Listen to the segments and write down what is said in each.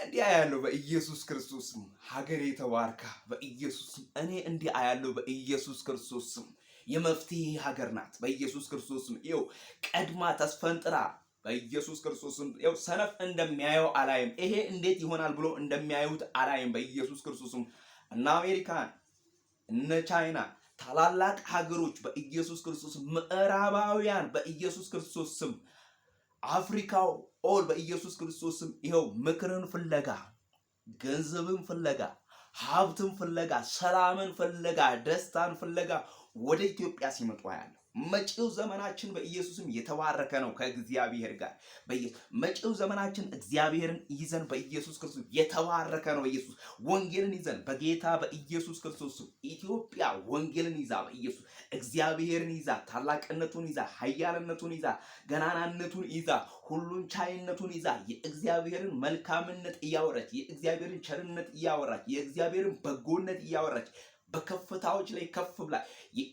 እንዲህ አያለሁ በኢየሱስ ክርስቶስ ስም። ሀገሬ ተባርካ በኢየሱስ ስም። እኔ እንዲህ አያለሁ በኢየሱስ ክርስቶስ ስም። የመፍትሄ ሀገር ናት በኢየሱስ ክርስቶስ ስም። ይኸው ቀድማ ተስፈንጥራ በኢየሱስ ክርስቶስ ስም። ይኸው ሰነፍ እንደሚያየው አላይም። ይሄ እንዴት ይሆናል ብሎ እንደሚያዩት አላይም በኢየሱስ ክርስቶስ ስም። እነ አሜሪካን እነ ቻይና ታላላቅ ሀገሮች በኢየሱስ ክርስቶስ ስም፣ ምዕራባውያን በኢየሱስ ክርስቶስ ስም፣ አፍሪካው ኦል በኢየሱስ ክርስቶስ ስም ይኸው ምክርን ፍለጋ፣ ገንዘብን ፍለጋ፣ ሀብትን ፍለጋ፣ ሰላምን ፍለጋ፣ ደስታን ፍለጋ ወደ ኢትዮጵያ ሲመጡ ያለው መጪው ዘመናችን በኢየሱስም የተባረከ ነው ከእግዚአብሔር ጋር። መጪው ዘመናችን እግዚአብሔርን ይዘን በኢየሱስ ክርስቶስ የተባረከ ነው። በኢየሱስ ወንጌልን ይዘን በጌታ በኢየሱስ ክርስቶስ ኢትዮጵያ ወንጌልን ይዛ በኢየሱስ እግዚአብሔርን ይዛ ታላቅነቱን ይዛ ኃያልነቱን ይዛ ገናናነቱን ይዛ ሁሉን ቻይነቱን ይዛ የእግዚአብሔርን መልካምነት እያወራች የእግዚአብሔርን ቸርነት እያወራች የእግዚአብሔርን በጎነት እያወራች በከፍታዎች ላይ ከፍ ብላ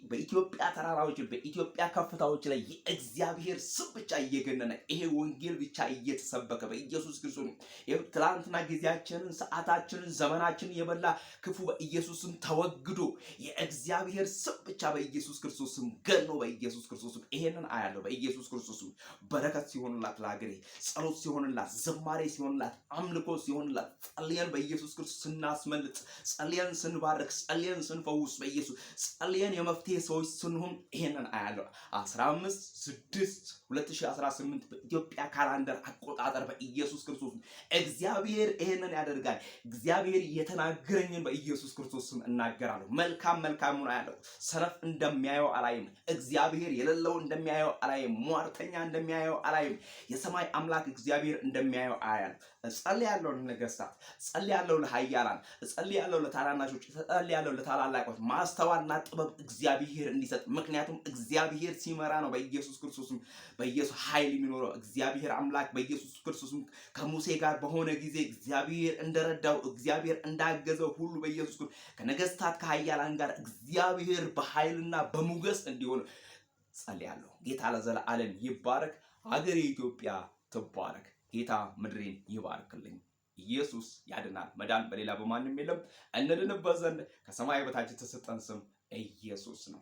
በኢትዮጵያ ተራራዎች በኢትዮጵያ ከፍታዎች ላይ የእግዚአብሔር ስም ብቻ እየገነነ ይሄ ወንጌል ብቻ እየተሰበከ በኢየሱስ ክርስቶስ ይሄው ትላንትና ጊዜያችንን ሰዓታችንን ዘመናችንን የበላ ክፉ በኢየሱስም ተወግዶ የእግዚአብሔር ስም ብቻ በኢየሱስ ክርስቶስም ገኖ በኢየሱስ ክርስቶስም ይሄንን አያለው በኢየሱስ ክርስቶስም በረከት ሲሆንላት ለሀገሬ ጸሎት ሲሆንላት ዝማሬ ሲሆንላት አምልኮ ሲሆንላት ጸልየን በኢየሱስ ክርስቶስ ስናስመልጥ ጸልየን ስንባርክ ጸልየን ስንፈውስ በኢየሱስ ጸልየን የመፍትሄ ሰዎች ስንሆን ይሄንን አያለው 15/6/2018 በኢትዮጵያ ካላንደር አቆጣጠር በኢየሱስ ክርስቶስ እግዚአብሔር ይሄንን ያደርጋል። እግዚአብሔር የተናገረኝን በኢየሱስ ክርስቶስ ስም እናገራለሁ። መልካሙን አያለው። ሰነፍ እንደሚያየው አላይም። እግዚአብሔር የሌለው እንደሚያየው አላይም። ሟርተኛ እንደሚያየው አላይም። የሰማይ አምላክ እግዚአብሔር እንደሚያየው አያል። ጸልያለሁ ለነገስታት፣ ጸልያለሁ ለኃያላን፣ ጸልያለሁ ለታናናሾች፣ ጸልያለሁ ለታላላቆች ማስተዋልና ጥበብ እግዚአብሔር እንዲሰጥ። ምክንያቱም እግዚአብሔር ሲመራ ነው በኢየሱስ ክርስቶስም በኢየሱስ ኃይል የሚኖረው። እግዚአብሔር አምላክ በኢየሱስ ክርስቶስም ከሙሴ ጋር በሆነ ጊዜ እግዚአብሔር እንደረዳው እግዚአብሔር እንዳገዘው ሁሉ በኢየሱስ ክርስቶስ ከነገስታት ከኃያላን ጋር እግዚአብሔር በኃይልና በሞገስ እንዲሆን ጸልያለሁ። ጌታ ለዘላለም ይባረክ። ሀገሬ ኢትዮጵያ ትባረክ። ጌታ ምድሬን ይባርክልኝ። ኢየሱስ ያድናል። መዳን በሌላ በማንም የለም። እንድንበት ዘንድ ከሰማይ በታች የተሰጠን ስም ኢየሱስ ነው።